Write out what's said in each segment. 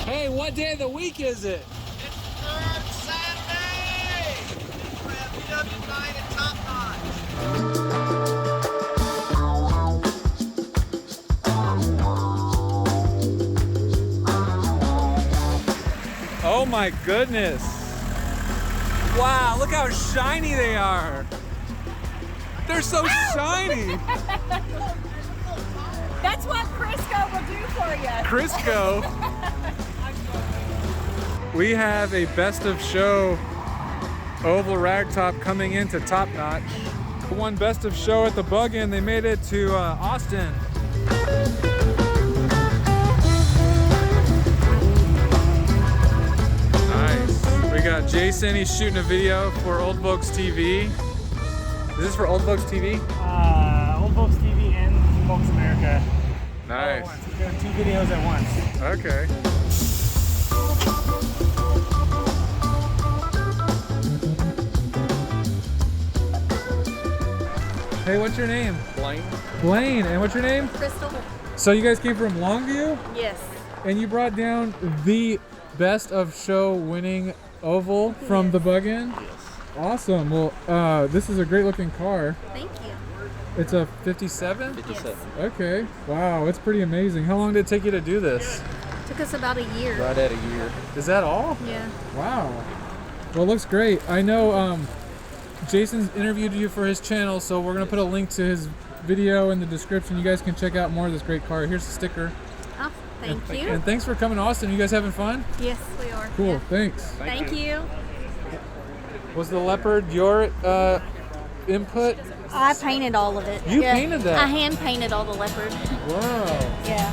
Hey, what day of the week is it? It's third Saturday! We're at VW night at Top Notch. Oh my goodness. Wow, look how shiny they are. They're so shiny. That's what Crisco will do for you. Crisco. We have a best of show oval ragtop coming into Top Notch. Won best of show at the Bug-In. They made it to Austin. Nice. We got Jason. He's shooting a video for Old Folks TV. Is this for Old Folks TV? Old Folks TV and Folks America. Nice. We're doing 2 videos at once. Okay. Hey, what's your name? Blaine. Blaine. And what's your name? Crystal? So you guys came from Longview? Yes. And you brought down the best of show winning oval from the Bug-In? Yes. Awesome. Well, this is a great looking car. Thank you. It's a 57? 57. Okay. Wow, it's pretty amazing. How long did it take you to do this? Took us about a year. Right at a year. Is that all? Yeah. Wow. Well, it looks great. I know Jason's interviewed you for his channel, so we're going to put a link to his video in the description. You guys can check out more of this great car. Here's the sticker. Oh, thank you. And thanks for coming to Austin. You guys having fun? Yes, we are. Cool. Yeah. Thanks. Thank you. Was the leopard your input? I painted all of it. You painted that? I hand painted all the leopard. Wow. Yeah.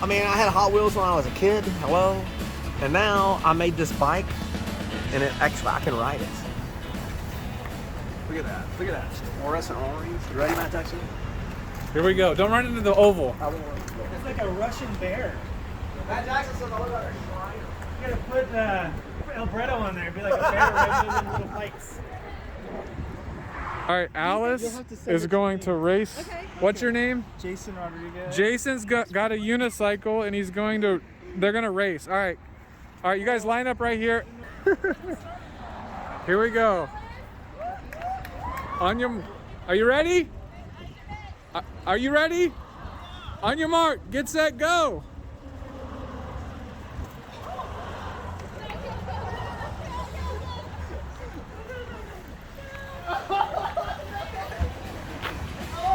I mean, I had Hot Wheels when I was a kid. Hello. And now I made this bike, and it actually I can ride it. Look at that. Look at that. Fluorescent orange. You ready, Matt Jackson? Here we go. Don't run into the oval. It's like a Russian bear. Matt Jackson says I look like a shrine. You gotta put El Bretto on there. It'd be like a bear riding in little bikes. All right, Alice is going to race. Okay. What's your name? Jason Rodriguez. Jason's got a unicycle, and he's going to. They're gonna race. All right, you guys line up right here. Here we go. On your, are you ready? Are you ready? On your mark, get set, go.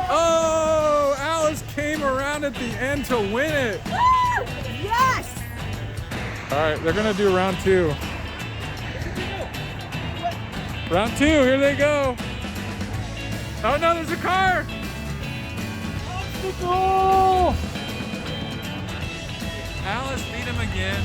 Oh, Alice came around at the end to win it. Yes! All right, they're gonna do round 2. Round 2, here they go. Oh no, there's a car. Obstacle! Alice beat him again.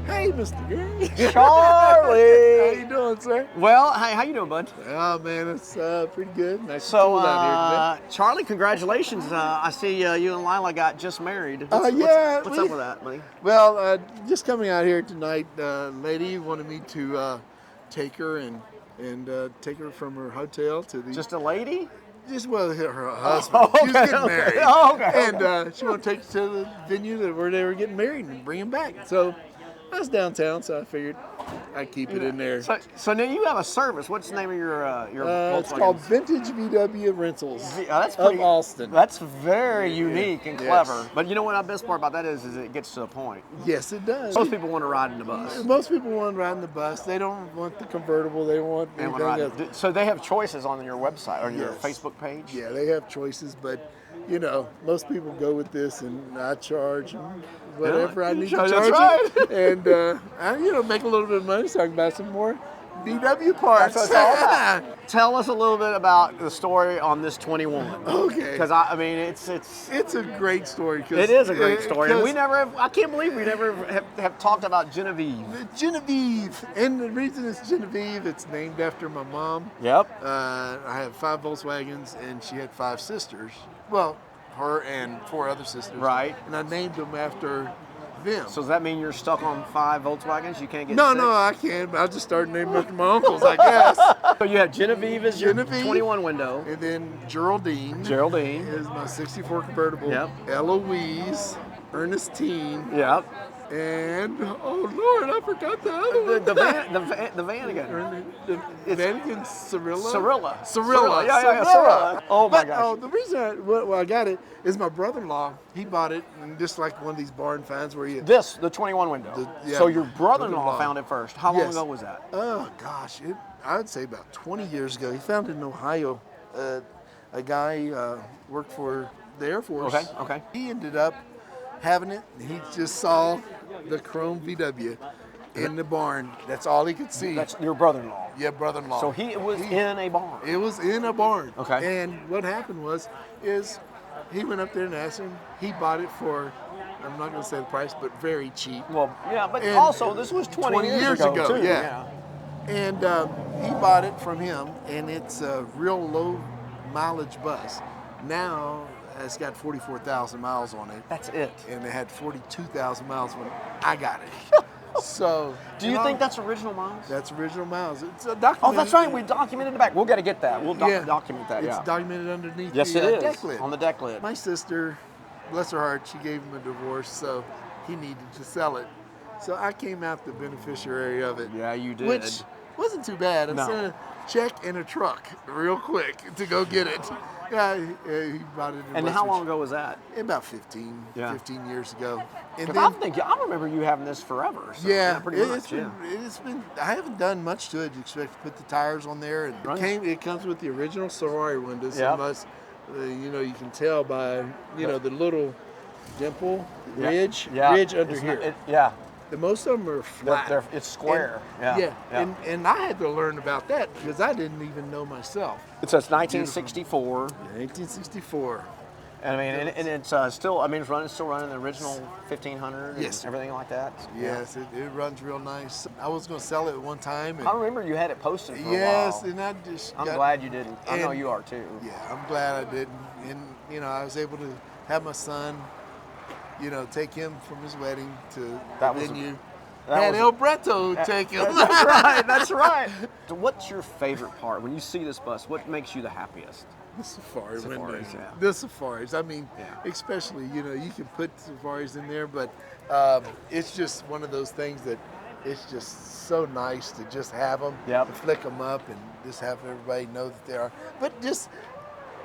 Hey, Mr. Gary. Charlie. How you doing, sir? Well, hey, how you doing, bud? Oh man, it's pretty good. Nice So, and cool down here Charlie, congratulations. I see you and Lila got just married. yeah, What's up with that, buddy? today. Well, just coming out here tonight, lady wanted me to take her and take her from her hotel to the Just a lady? just her husband. Oh, She was okay, getting okay. married. Oh, okay, And she wanted to take us to the venue where they were getting married and bring him back. So I was downtown, so I figured I'd keep it in there. So now you have a service. What's the name of your It's Volkswagen? called Vintage VW Rentals That's of pretty, Austin. That's very unique and Yes. clever. But you know what? The best part about that is it gets to the point. Yes, it does. Most people want to ride in the bus. Most people want to ride in the bus. They don't want the convertible. They want They want to anything ride. else. So they have choices on your website or your Yes. Facebook page. Yeah, they have choices, but you know, most people go with this, and I charge them whatever I need to That's charge right. them, and I make a little bit of money, so I can buy some more VW parts. That's what it's all about. Tell us a little bit about the story on this 21. Okay. Because I mean, it's a great story. it is a great story, and we never have, I can't believe we never have talked about Genevieve. Genevieve, and the reason it's Genevieve, it's named after my mom. Yep. I have 5 Volkswagens, and she had 5 sisters. Well, her and 4 other sisters. Right. And I named them after them. So does that mean you're stuck on 5 Volkswagens? You can't get No, 6? no, I can't. I just started naming after my uncles, I guess. So you have Genevieve as your Genevieve. 21 window. And then Geraldine. Geraldine. Is my 64 convertible. Yep. Eloise, Ernestine, Yep. and oh Lord, I forgot the other one. The van again. The Vatican Cirilla? Cirilla. Yeah, Cirilla. Cirilla. Oh my But, gosh. the reason I got it is my brother-in-law. He bought it, and just like one of these barn finds where you. The 21 window. Yeah, so your brother-in-law brother-in-law. found it first. How long Yes. ago was that? Oh gosh, I would say about 20 years ago. He found it in Ohio. A guy worked for the Air Force. Okay. He ended up having it. He just saw the chrome VW in the barn. That's all he could see. That's your brother-in-law. Yeah, brother-in-law. So it was in a barn. It was in a barn. Okay. And what happened is he went up there and asked him. He bought it for, I'm not going to say the price, but very cheap. Well, yeah, but And also this was 20 years ago too. yeah. And he bought it from him, and it's a real low mileage bus. Now it's got 44,000 miles on it. That's it. And it had 42,000 miles when I got it. So, Do you think that's original miles? That's original miles? It's a documented. Oh, that's right. We documented the back. We'll got to get that. We'll document that. It's Yeah. documented underneath Yes, the it is. deck lid. On the deck lid. My sister, bless her heart, she gave him a divorce, so he needed to sell it. So I came out the beneficiary of it. Yeah, you did. Which wasn't too bad. I No. sent a check and a truck real quick to go get it. Yeah, he bought it in And West how long Virginia. ago was that? About 15 years ago. And Because I remember you having this forever. So yeah, pretty much. it's been. I haven't done much to it except to put the tires on there, and Right. it comes with the original Ferrari windows. Yep. Unless, you can tell by the little dimple Yeah. ridge Yeah. under It's here. not- yeah. The most of them are flat. It's square. And, yeah. And I had to learn about that because I didn't even know myself. It says 1964. 1964. And I mean, and it's still. I mean, still running the original 1500 Yes. and everything like that. Yes, it runs real nice. I was going to sell it at one time. And I remember you had it posted for a yes, while. and I just. I'm glad you didn't. I know and- you are too. Yeah, I'm glad I didn't. And I was able to have my son, take him from his wedding to That the was- venue. that Had was- El Bretto take him. That's right. That's right. So what's your favorite part when you see this bus? What makes you the happiest? The safari window. Safaris, yeah. The safaris. I mean, Yeah. especially, you can put safaris in there, but it's just one of those things that it's just so nice to just have them, Yep. and flick them up, and just have everybody know that they are. But just,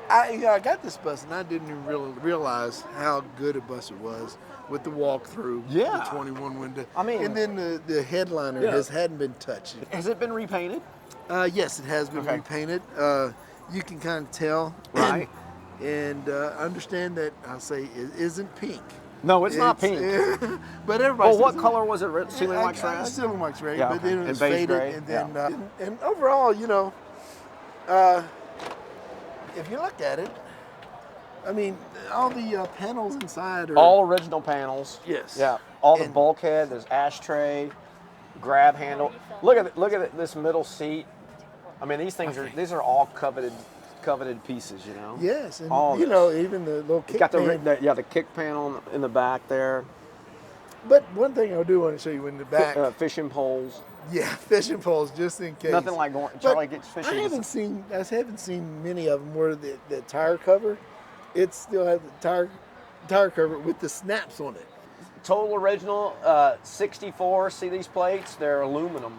I got this bus, and I didn't even realize how good a bus it was with the walk-through, Yeah. the 21 window. I mean- and then the headliner Yeah. hadn't been touched. Has it been repainted? Yes, it has been Okay. repainted. You can kind of tell. Right. And understand that I'll say it isn't pink. No, it's not pink. But everybody. Well, what says- color was it? Ceiling wax red? Ceiling wax red. Yeah, But okay. then it And was beige faded. gray? And then Yeah. and overall, if you look at it, I mean, all the panels inside are All original panels. Yes. Yeah. All the And- bulkhead. There's ashtray, grab handle. Look at this middle seat. I mean, these are all coveted pieces. Yes, and all this. even the little You kick got pan. the kick panel in the back there. But one thing I do want to show you in the back. Fishing poles. Yeah, fishing poles just in case. Nothing like But Charlie gets fishing. I haven't seen many of them where the tire cover, it still has the tire cover with the snaps on it. Total original 64. See these plates? They're aluminum.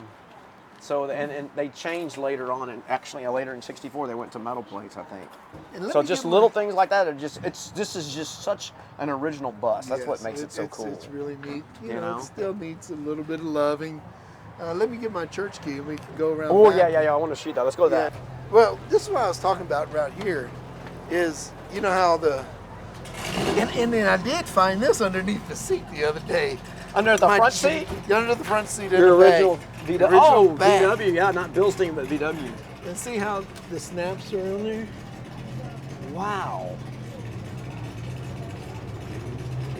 So and they changed later on, and actually later in '64 they went to metal plates, I think. And let So me just get little my- things like that are this is just such an original bus. That's what Yes, makes it so cool. It's really neat. You You know, know? it still needs a little bit of loving. Let me get my church key and we can go around. Oh back. yeah. I want to shoot that. Let's go to Yeah. that. Well, this is what I was talking about right here. Is how and then I did find this underneath the seat the other day. Under the My front G- seat? Under the front seat. in Your the original back. VW. Original Oh, back. VW, yeah, not Bilstein, but VW. And see how the snaps are on there? Wow.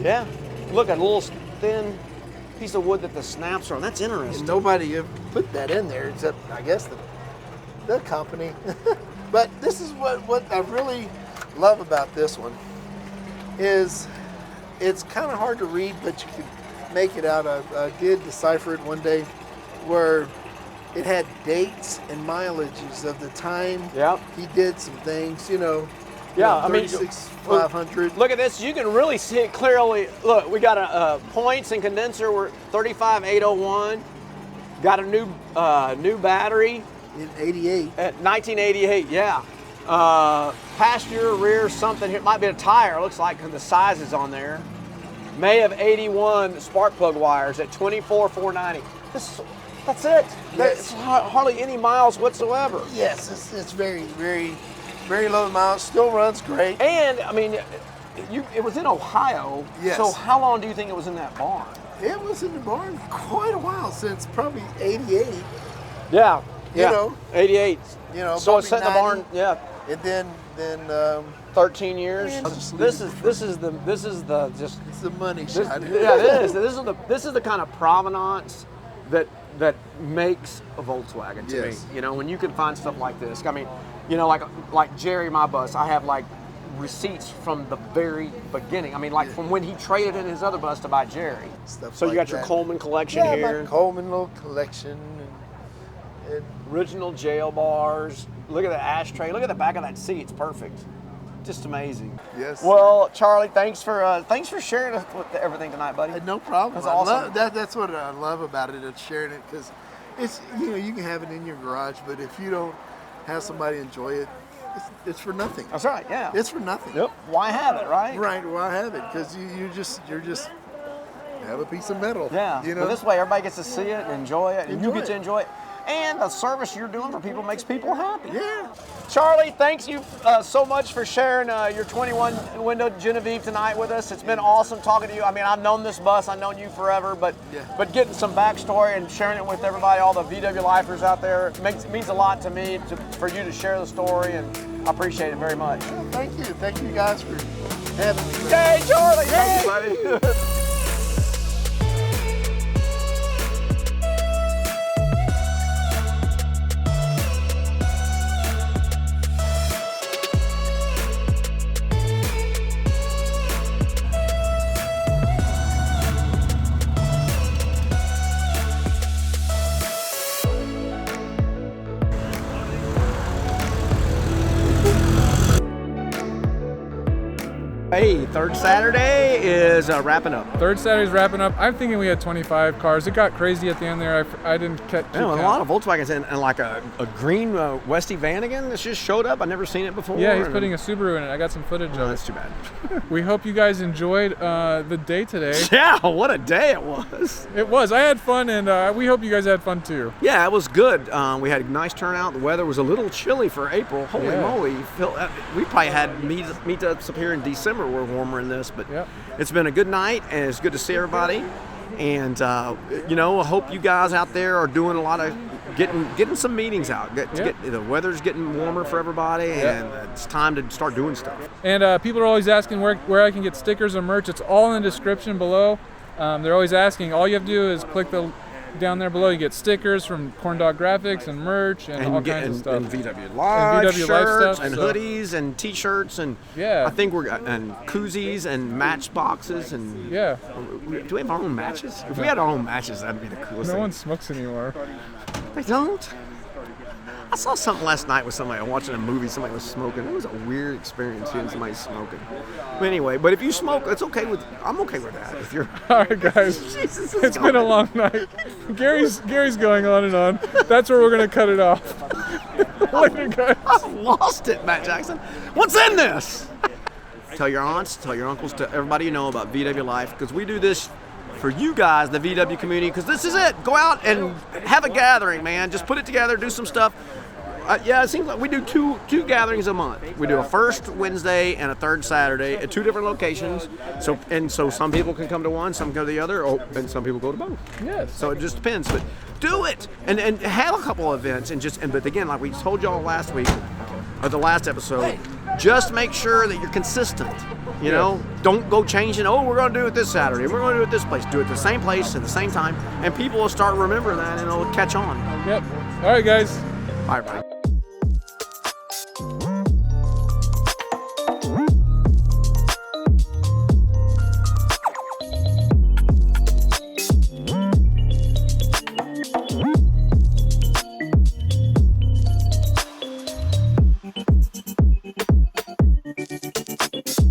Yeah. Look, a little thin piece of wood that the snaps are on. That's interesting. And nobody ever put that in there except, I guess, the company. But this is what I really love about this one is it's kind of hard to read, but you can make it out. I did decipher it one day where it had dates and mileages of the time Yep. he did some things, Yeah, I mean, 36,500. Look at this. You can really see it clearly. Look, we got a points and condenser. We're 35,801. Got a new battery In 88. at 1988. Yeah. Passenger rear something here. Might be a tire. Looks like the size is on there. May of 81 spark plug wires at 24,490. That's it. That's hardly any miles whatsoever. Yes, it's very, very, very low miles. Still runs great. And I mean, it was in Ohio. Yes. So how long do you think it was in that barn? It was in the barn quite a while, since probably 88. Yeah. You know. 88. So it's probably set in the barn. 90. Yeah. And then 13 years. Man, just This leave is the just. it's the money This, shot. yeah, it is. This is the kind of provenance that makes a Volkswagen to Yes. me. When you can find stuff like this. I mean, like Jerry, my bus. I have like receipts from the very beginning. I mean, like from when he traded in his other bus to buy Jerry. Stuff So you like got your that. Coleman collection Yeah, here. my Coleman little collection. And Original jail bars. Look at the ashtray. Look at the back of that seat. It's perfect. Just amazing. yes. Well, Charlie, thanks for sharing with everything tonight, buddy. No problem. That's I awesome. love, that's what I love about it. It's sharing it because it's you can have it in your garage, but if you don't have somebody enjoy it, it's for nothing. That's right. Yeah. It's for nothing. Yep. Why have it, right? Right. Well, I have it because you're just have a piece of metal. Yeah. But this way, everybody gets to see it and enjoy it, and you Enjoy get to it. enjoy it. And the service you're doing for people makes people happy. Yeah. Charlie, thanks you so much for sharing your 21 window Genevieve tonight with us. It's been awesome talking to you. I mean, I've known this bus, I've known you forever, but getting some backstory and sharing it with everybody, all the VW lifers out there, means a lot to me for you to share the story, and I appreciate it very much. Well, thank you. Thank you guys for having me. Yay, Charlie! Thank you, buddy. Hey, third Saturday is wrapping up. Third Saturday's wrapping up. I'm thinking we had 25 cars. It got crazy at the end there. I didn't catch. Yeah, a lot of Volkswagens and like a green Westy van again that's just showed up. I've never seen it before. Yeah, he's putting a Subaru in it. I got some footage of it. That's too bad. We hope you guys enjoyed the day today. Yeah, what a day it was. It was. I had fun, and we hope you guys had fun too. Yeah, it was good. We had a nice turnout. The weather was a little chilly for April. Holy moly. We probably had meetups up here in December were warmer than this, but it's been a good night, and it's good to see everybody. And, I hope you guys out there are doing a lot of getting some meetings out. The weather's getting warmer for everybody, and it's time to start doing stuff. And people are always asking where I can get stickers or merch. It's all in the description below. They're always asking. All you have to do is click down there below. You get stickers from Corn Dog Graphics and merch and all kinds of stuff. And VW Live and VW shirts Live stuff, and hoodies and T-shirts and I think and koozies and match boxes and do we have our own matches? If we had our own matches, that'd be the coolest No thing. one smokes anymore. They don't. I saw something last night with somebody watching a movie. Somebody was smoking. It was a weird experience seeing somebody smoking. But anyway, but if you smoke, it's okay I'm okay with that. If you're all right, guys. Jesus, it's been a long night. Gary's going on and on. That's where we're gonna cut it off. Later, guys. I've lost it, Matt Jackson. What's in this? Tell your aunts, tell your uncles, tell everybody you know about VW Life, because we do this for you guys, the VW community, because this is it. Go out and have a gathering, man. Just put it together, do some stuff. Yeah, it seems like we do two gatherings a month. We do a first Wednesday and a third Saturday at 2 different locations. So some people can come to one, some go to the other, and some people go to both. Yes. So it just depends. But do it and have a couple of events but again, like we told y'all last week or the last episode, just make sure that you're consistent. You know, don't go changing. Oh, we're going to do it this Saturday. We're going to do it this place. Do it the same place at the same time, and people will start remembering that, and it'll catch on. Yep. All right, guys. Bye, everybody.